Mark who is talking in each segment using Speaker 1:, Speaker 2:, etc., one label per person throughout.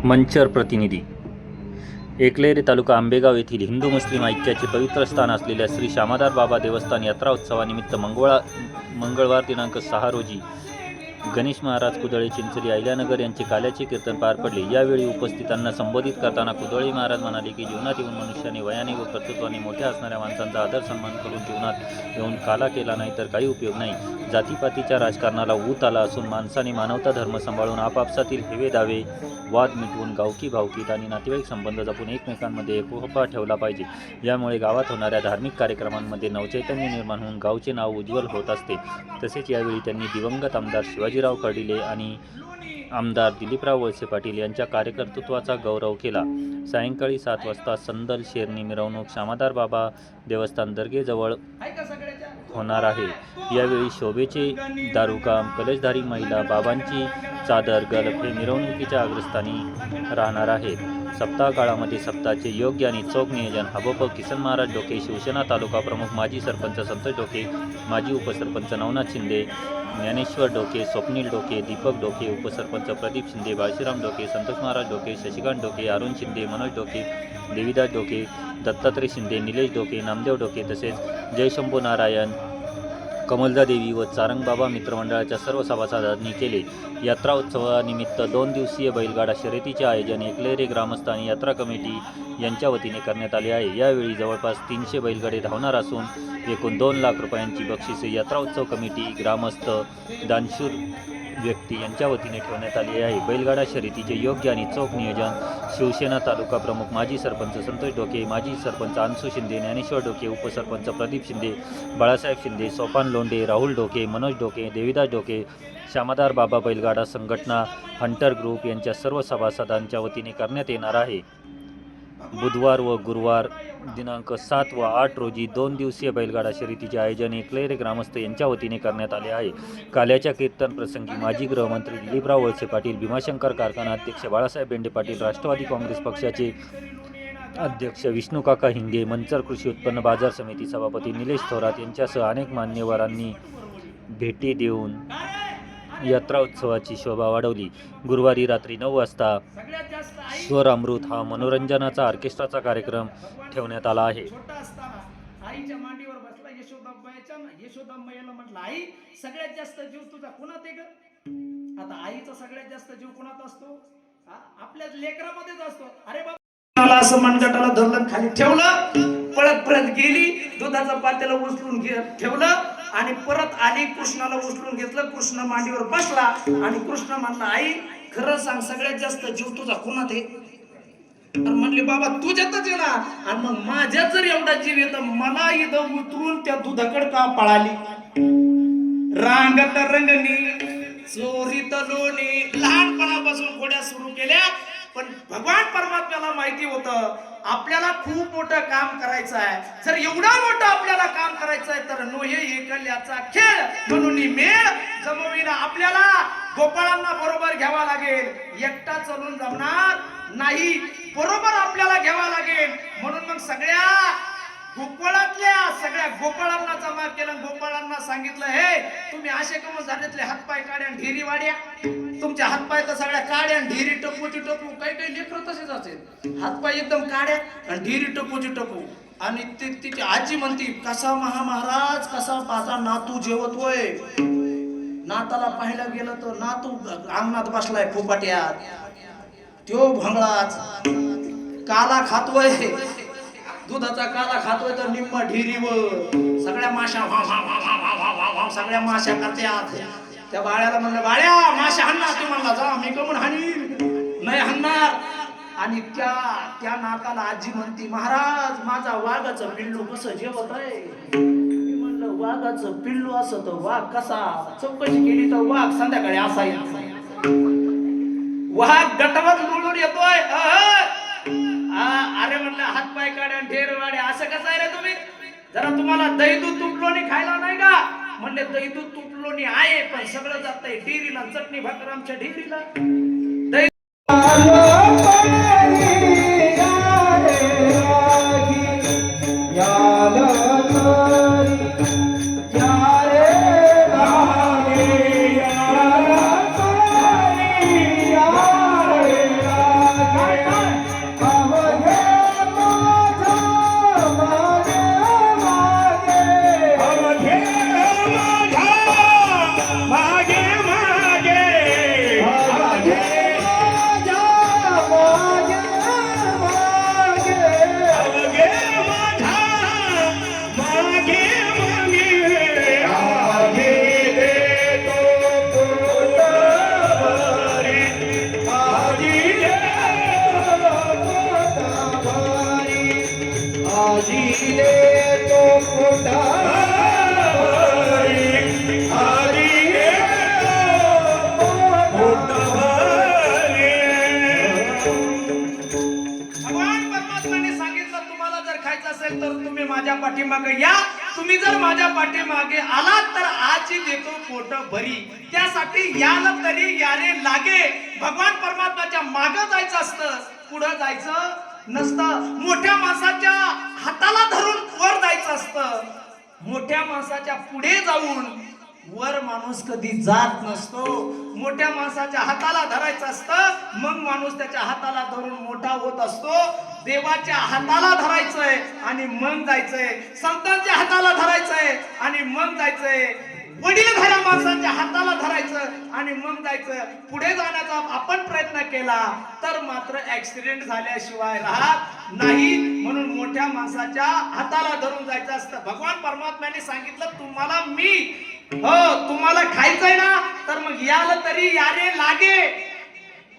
Speaker 1: मंचर प्रतिनिधी एकलेरी तालुका आंबेगाव येथील हिंदू मुस्लिम ऐक्याचे पवित्र स्थान असलेल्या श्री श्यामादार बाबा देवस्थान यात्रा उत्सवानिमित्त मंगळवार दिनांक 6 रोजी गणेश महाराज कुदळे चिंचली अहिल्यानगर यांचे काल्याचे कीर्तन पार पडले। यावेळी उपस्थितांना संबोधित करताना कुदळे महाराज म्हणाले की जीवनात येऊन मनुष्याने वयाने व कर्तृत्वाने मोठ्या असणाऱ्या माणसांचा आदर सन्मान करून जीवनात येऊन काला केला नाही तर काही उपयोग नाही। जातीपातीच्या राजकारणाला ऊत आला असून माणसाने मानवता धर्म सांभाळून आपापसातील हेवे दावे वाद मिटवून गावकी भावकीत आणि नातेवाईक संबंध जपून एकमेकांमध्ये एकोपा ठेवला पाहिजे। यामुळे गावात होणाऱ्या धार्मिक कार्यक्रमांमध्ये नवचैतन्य निर्माण होऊन गावचे नाव उज्ज्वल होत असते। तसेच यावेळी त्यांनी दिवंगत आमदार शिवाजीराव कर्डिले आणि आमदार दिलीपराव वळसे पाटील यांच्या कार्यकर्तृत्वाचा गौरव केला। सायंकाळी 7 वाजता संदल शेरणी मिरवणूक श्यामादार बाबा देवस्थान दर्गेजवळ होणार आहे। यावेळी शोभेचे दारुकाम कलशधारी महिला बाबांची चादर गलफ हे मिरवणुकीच्या अग्रस्थानी राहणार आहेत। सप्ताह काळामध्ये सप्ताहाचे योग्य आणि चोख नियोजन हबप किसन महाराज डोके, शिवसेना तालुका प्रमुख माजी सरपंच संतोष डोके, माजी उपसरपंच नवनाथ शिंदे, ज्ञानेश्वर डोके, स्वप्नील डोके, दीपक डोके, उपसरपंच प्रदीप शिंदे, बाळशीराम डोके, संतोष महाराज डोके, शशिकांत डोके, अरुण शिंदे, मनोज डोके, देवीदास डोके, दत्तात्रय शिंदे, निलेश डोके, नामदेव डोके तसेच जयशंभू नारायण, कमलदा देवी व चारंगबाबा मित्रमंडळाच्या सर्व सभासदांनी केले। यात्रा उत्सवानिमित्त 2 दिवसीय बैलगाडा शर्यतीचे आयोजन एकलेरी ग्रामस्थ आणि यात्रा कमिटी यांच्या वतीने करण्यात आले आहे। यावेळी जवळपास 300 बैलगाडे धावणार असून एकूण 2 लाख रुपयांची बक्षिसे यात्रा उत्सव कमिटी, ग्रामस्थ, दानशूर व्यक्ती यांच्या वतीने ठेवण्यात आली आहे। बैलगाडा शर्यतीचे योग्य आणि चोख नियोजन शिवसेना तालुका प्रमुख माजी सरपंच संतोष डोके, माजी सरपंच अंशू शिंदे, ज्ञानेश्वर डोके, उपसरपंच प्रदीप शिंदे, बाळासाहेब शिंदे, सोपान लोंढे, राहुल डोके, मनोज डोके, देवीदास डोके, श्यामादार बाबा बैलगाडा संघटना हंटर ग्रुप यांच्या सर्व सभासदांच्या वतीने करण्यात येणार आहे। बुधवार व गुरुवार दिनांक 7 व 8 रोजी 2 दिवसीय बैलगाडा शर्यतीचे आयोजन एकलेरी ग्रामस्थ यांच्या वतीने करण्यात आले आहे। काल्याच्या कीर्तन प्रसंगी माजी गृहमंत्री दिलीपराव वळसे पाटील, भीमाशंकर कारखाना अध्यक्ष बाळासाहेब बेंडे पाटील, राष्ट्रवादी काँग्रेस पक्षाचे अध्यक्ष विष्णुकाका हिंगे, मंचर कृषी उत्पन्न बाजार समिती सभापती निलेश थोरात यांच्यासह अनेक मान्यवरांनी भेटी देऊन यात्रा उत्सवाची शोभा वाढवली। गुरुवारी रात्री 9 वाजता स्वर अमृत हा मनोरंजनाचा ऑर्केस्ट्राचा कार्यक्रम ठेवण्यात आला आहे।
Speaker 2: आईच्या मांडीवर बसला यशोदाम्माईला म्हटलं, आई सगळ्यात जास्त जीव तुझा कुणात आहे ग? आता आईचा सगळ्यात जास्त जीव कुणात असतो? आपल्या लेकरामध्येच असतो। अरे बाबा असं मनगटाला धरलं, खाली ठेवलं, पळत पळत गेली, दुधाचा पातेला उचलून ठेवलं आणि परत आली, कृष्णाला उचलून घेतलं, कृष्ण मांडीवर बसला आणि कृष्ण म्हणला, आई खरं सांग सगळ्यात जास्त जीव तुझा कोणात आहे? तर म्हणले, बाबा तुझ्यातच आहे ना। आणि मग माझ्यात जर एवढा जीव येतो, मला इथं उतरून त्या दुधाकडे का पळाली? रांगत रंगणी चोरीत लोणी, लहानपणापासून घोड्या सुरू केल्या, पण भगवान परमात्म्याला माहिती होतं आपल्याला खूप मोठं काम करायचं आहे। जर एवढा मोठं आपल्याला काम करायचं आहे तर नोहे एकल्याचा खेळ म्हणून मेळ जमविला आपल्याला गोपाळांना बरोबर घ्यावा लागेल, एकटा चलून जमणार नाही, बरोबर आपल्याला घ्यावा लागेल। म्हणून मग सगळ्या गोपाळांना जमा केलं, गोपाळांना सांगितलं, हे तुम्ही असे कमून झालेतले हातपाय काढ्या ढिरी वाड्या, तुमच्या हातपाय तर सगळ्या काड्या ढिरी टपूची टपू, काही काही लेकर तसेच असेल, हातपाय एकदम काड्या आणि ढिरी टपूची टपू। आणि तिची आजी म्हणती, कसा महाराज कसा माझा नातू जेवतोय? नाताला पाहायला गेलं तर नातू अंगणात बसलाय फुपाट्यात, त्यो भंगळाच काला खातोय, दुधाचा काला खातोय तर निम्मा ढिरीवर सगळ्या माशा सगळ्या माशा करत्यात। त्या बाळ्याला म्हणलं, बाळ्या माशा हाणणार? तू म्हणला, जा मी कमून हाणील, नाही हाणणार। आणि त्या नाताला आजी म्हणती, महाराज माझा वाघाचं पिल्लू कसं जेवत आहे? मी म्हणलं, वाघाचं पिल्लू असं तर वाघ कसा? चौकशी केली तर वाघ संध्याकाळी असा येतो, वाघ गटावर लोळून येतोय। अरे म्हणलं, हातपाय काढ्या ढेरवाडे असं कसं आहे रे तुम्ही? जरा तुम्हाला दही दूध तुपलोणी खायला नाही का? म्हणले, दही दूध तुपलोणी आहे पण सगळं जातंय डेअरीला, चटणी भाकर आमच्या डेअरीला, दही माझ्या पाठीमागे या. तुम्ही जर माझ्या पाठीमागे आलात तर आजी देतो पोट भरी. त्यासाठी याल तरी यारे लागे. भगवान परमात्म्याच्या मागे जायचं असतं, पुढे जायचं नसतं. मोठ्या माणसाच्या हाताला धरून वर जायचं असतं. मोठ्या माणसाच्या पुढे जाऊन वर माणूस कधी जात नसतो. मोठ्या माणसाच्या हाताला धरायचं असतं, मग माणूस त्याच्या हाताला धरून मोठा होत असतो. देवाच्या हाताला धरायचंय आणि मग जायचंय. संतांच्या हाताला धरायचंय आणि मग जायचंय. वडीलधाऱ्या माणसांच्या हाताला धरायचं आणि मग जायचं. पुढे जाण्याचा आपण प्रयत्न केला तर मात्र ऍक्सिडेंट झाल्याशिवाय राहत नाही. म्हणून मोठ्या माणसाच्या हाताला धरून जायचं असतं. भगवान परमात्म्याने सांगितलं तुम्हाला मी तुम्हाला खायचंय ना तर मग याल तरी यारे लागे.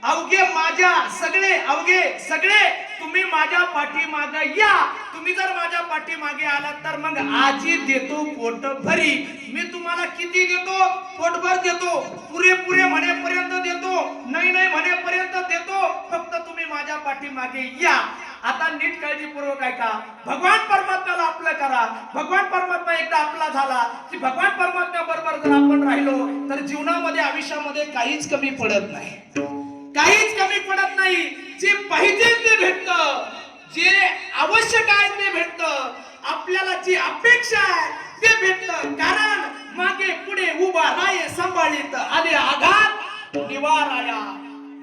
Speaker 2: अवघे माझ्या सगळे अवघे सगळे तुम्ही माझ्या पाठीमागे या. तुम्ही जर माझ्या पाठीमागे आलात तर मग आजी देतो पोट भरी. मी तुम्हाला किती देतो? पोटभर देतो. पुरेपुरे म्हणेपर्यंत देतो, नाही नाही म्हणेपर्यंत देतो. फक्त तुम्ही माझ्या पाठीमागे या. आता नीट काळजीपूर्वक ऐका. भगवान परमात्म्याला आपलं करा. भगवान परमात्मा एकदा आपला झाला की भगवान परमात्म्या बरोबर जर आपण राहिलो तर जीवनामध्ये आयुष्यामध्ये काहीच कमी पडत नाही. काहीच कमी पडत नाही. जे पाहिजे ते भेटतं, जे आवश्यक आहे ते भेटतं, आपल्याला जी अपेक्षा आहे ते भेटतं. कारण मागे पुढे उभा राये सांभाळीत आले आघात निवाराया.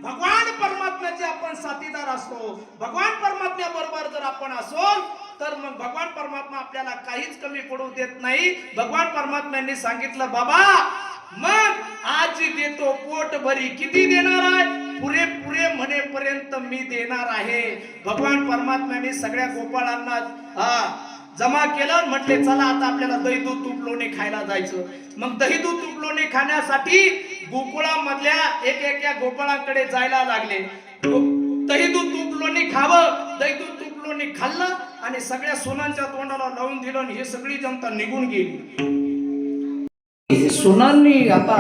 Speaker 2: भगवान परमात्म्याचे आपण साथीदार असतो. भगवान परमात्म्या बरोबर जर आपण असो तर मग भगवान परमात्मा आपल्याला काहीच कमी पडू देत नाही. भगवान परमात्म्यांनी सांगितलं बाबा मग आज देतो पोट भरी. किती देणार आहे? पुरेपुरे म्हणेपर्यंत मी देणार आहे. भगवान परमात्म्याने सगळ्या गोपाळांना जमा केलं. म्हटले चला आता आपल्याला दही दूध तूप लोणी खायला जायचं. मग दही दूध तूप लोणी खाण्यासाठी गोकुळामधल्या एका गोपाळांकडे जायला लागले. दही दूध तूप लोणी खावं. दही दूध तूप लोणी खाल्लं आणि सगळ्या सोनांच्या तोंडाला लावून दिलं आणि हे सगळी जनता निघून गेली. सुनांनी आता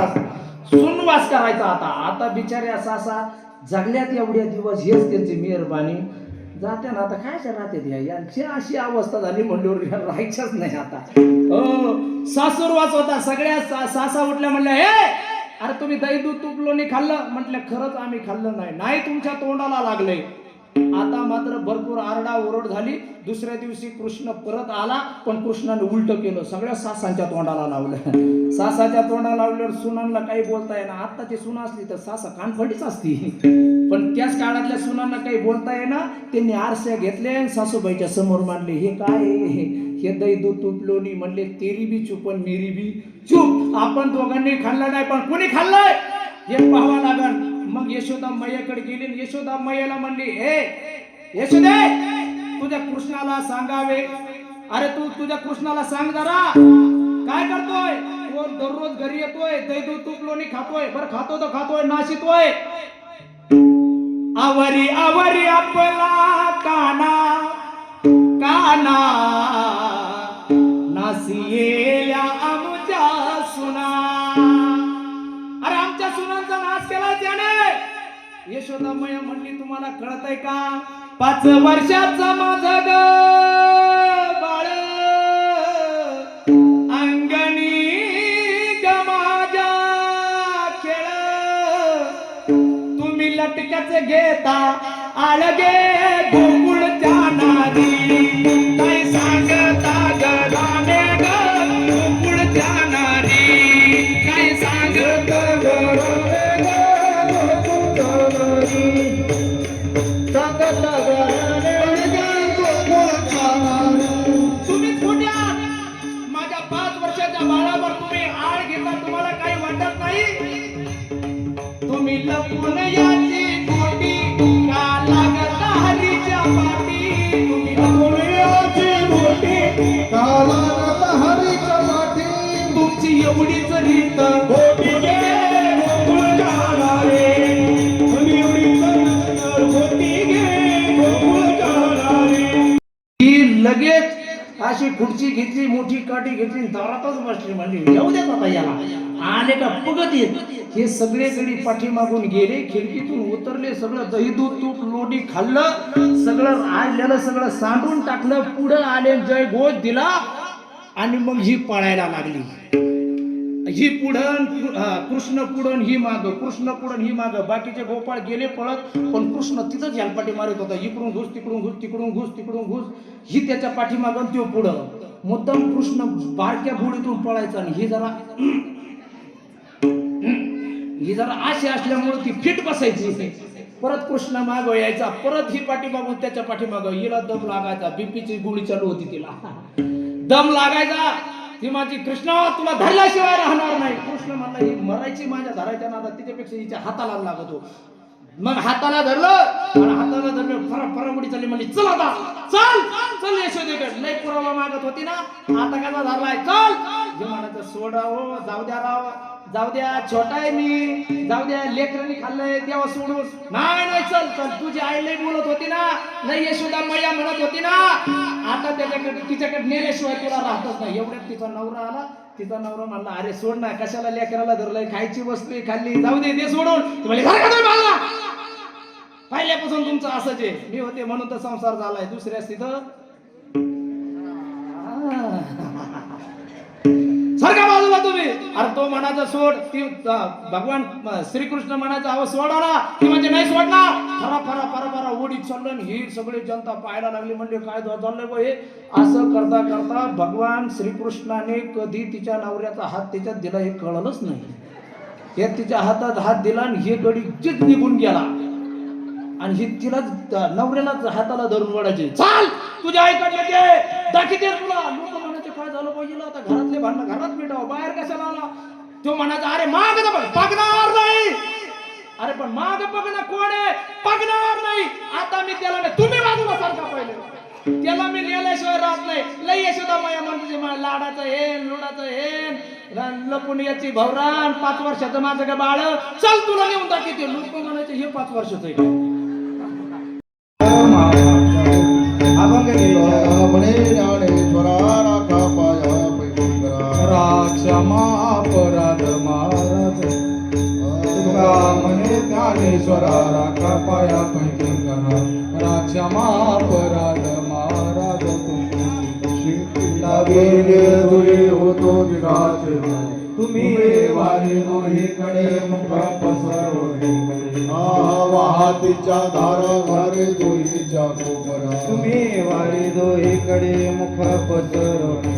Speaker 2: सुनवास करायचा. आता बिचारे असा जगल्यात एवढ्या दिवस हेच त्यांची मेहरबानी. जाते ना आता काय राहते यांची अशी अवस्था झाली म्हणल्यावर राहायच्याच नाही. आता सासूरवास होता. सगळ्या सासा उठल्या म्हणल्या हे अरे तुम्ही दही दूध तूप लोणी खाल्लं? म्हटलं खरंच आम्ही खाल्लं नाही. नाही तुमच्या तोंडाला लागले. आता मात्र भरपूर आरडा ओरड झाली. दुसऱ्या दिवशी कृष्ण परत आला पण कृष्णाने उलट केलं. सगळ्या सासांच्या तोंडाला लावलं. सासाच्या तोंडाला लावल्यावर सुनांना काही बोलता येणार. आत्ताची सुना असली तर सासा कानफडीच असती पण त्याच काळातल्या सुनांना काही बोलता येणार. त्यांनी आरसे घेतले सासूबाईच्या समोर मांडले. हे काय हे दही दूध तूप लोणी. म्हणले तेरी बी चूप आणि मेरी बी चूप. आपण दोघांनी खाल्लं नाही पण कोणी खाल्लंय हे पाहावं लागल. मग यशोदा मैयाकडे गेली. यशोदा मैयाला म्हणली हे यशोदे तुझ्या कृष्णाला सांगावे. अरे तू तुझ्या कृष्णाला सांग जरा काय करतोय. तो दररोज घरी येतोय दही दूध तूप लोणी खातोय. बरं खातो तर खातोय नाशितोय. आवरी आवरी आपला काना काना नासियेल्या आमच्या सुना. अरे आमच्या सुनांचा नाश केला त्याने. यशोदा मैया म्हणली तुम्हाला कळतंय का? 5 वर्षाचा माझा ग बाळ अंगणी ग माझ्या खेळ. तुम्ही लटक्याच घेता आळगे गोकुळच्या नारी. काय सांगता ग रामे ग गोकुळच्या नारी. काय सांगता ग तुम्ही छोट्या माझ्या 5 वर्षाच्या बाळावर तुम्ही आळ घेता. तुम्हाला काही वाटत नाही. तुम्ही लपून याची खोटी का लागता हरीच्या पाठी. तुम्ही लपून याची खोटी का लागता हरीच्या पाठी. तुमची एवढीच रीत खोटी लगेच अशी खुर्ची घेतली मोठी काठी घेतली दारातच बसली. म्हणजे येऊ देत आता याला आले का बघत येत हे सगळे गडी पाठीमागून गेले, खिडकीतून उतरले, सगळं दही दूध तूप लोणी खाल्लं, सगळं आलेलं सगळं सांडून टाकलं, पुढं आले, जय घोष दिला आणि मग ही पळायला लागली. ही पुढं कृष्ण पुढं ही माग, कृष्ण पुढं ही माग. बाकीचे गोपाळ गेले पळत, पण कृष्ण तिथंच यालपाटी मारत होता. इकडून घुस तिकडून घुस, तिकडून घुस तिकडून घुस. ही त्याच्या पाठीमाग, तो पुढं. मुद्दाम कृष्ण बारक्या बुडीतून पळायचा आणि ही जरा आशी असल्यामुळे ती फिट बसायची. परत कृष्ण माग यायचा, परत ही पाठीमागून त्याच्या पाठीमाग. हिला दम लागायचा, बीपीची गोळी चालू होती तिला, दम लागायचा. ती माझी कृष्ण तुला धरल्याशिवाय राहणार नाही. कृष्ण म्हणला ही मरायची माझ्या धरायच्या नादात, तिच्यापेक्षा हिच्या हाताला लागतो. मग हाताला धरलं आणि हाताला धरलं, फराफरामुडी चालली. म्हणली चल आता, चल चल यशोदेकडे. लय पुरावा मागत होती ना, आता कसा धरलाय, चल. जे म्हणायचं सोडा हो, जाऊ द्या राव, जाऊ द्या, छोटा आहे मी, जाऊ द्या, लेकरांनी खाल्लंय तेव्हा सोडून. नाही नाही चल चल, तुझी आई लय बोलत होती ना, नाही यशोदा मैया म्हणत होती ना, आता त्याच्याकडे तिच्याकडे नेल्याशिवाय तुला राहतच नाही. एवढ्यात तिचा नवरा आला. तिचा नवरा म्हणला अरे सोड ना, कशाला लेकराला धरलंय, खायची वस्तू खाल्ली, जाऊ दे, दे सोडून. पहिल्यापासून तुमचं असंच आहे, मी होते म्हणून तर संसार झालाय, दुसऱ्या तिथं सारखा बाजूला तुम्ही. अरे तो म्हणायचा सोड, ती भगवान श्रीकृष्ण म्हणायचा अहो सोडा ना, ती म्हणजे नाही सोडणार. फरा फरा फरा फरा ओढीत चाललं. ही सगळी जनता पाहायला लागली, म्हणजे काय चाललंय बा हे. असं करता करता भगवान श्रीकृष्णाने कधी तिच्या नवऱ्याचा हात त्याच्यात दिला हे कळलंच नाही. हे तिच्या हातात हात दिला आणि हे गडी चित निघून गेला आणि ही तिला नवऱ्यालाच हाताला धरून वडायचे. चाल तुझ्या आईकडे दाखवते तुला. लोक म्हणायचे काय झालं पाहिजे, आता घरातले भांडणं घरात मिटावं, बाहेर कशाला आला. तो म्हणायचा अरे माग पगणार नाही. अरे पण माग बघणं कोण आहे, पगणार नाही. आता मी त्याला, तुम्ही बाजूला सारखा पहिले, त्याला मी लिहिल्याशिवाय राहत नाही. लई यशोदा माया म्हणजे लाडाचं हेन लोडाचं हेन लपून याची भवरान, 5 वर्षाचं माझं का बाळ, चल तुला नेऊन दाखवते. लोक म्हणायचे हे 5 वर्षाचं आहे.
Speaker 3: अभंग म्हणे ज्ञानेश्वरा राखा पाया पैगंबरा क्षमा अपराध महाराज. तुका म्हणे ज्ञानेश्वरा राखा पाया पैगंबरा क्षमा अपराध महाराज. तुमची होतो विराज, तुम्ही वारे दोहीकडे मुख पसरवणे. वाहतीच्या धारा वारे दोहीच्या गोबरा, तुम्ही वारे दोहीकडे मुख पसरवणे.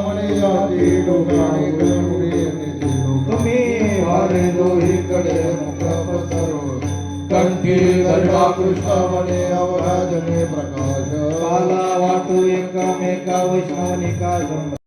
Speaker 3: म्हणे आधी डोकाने तुम्ही वारे दोहीकडे मुख पसरवणे. कंठी धरला कृष्ण म्हणे अवराजने प्रकाश, काला वाटू एकमेका वैष्णवनिका.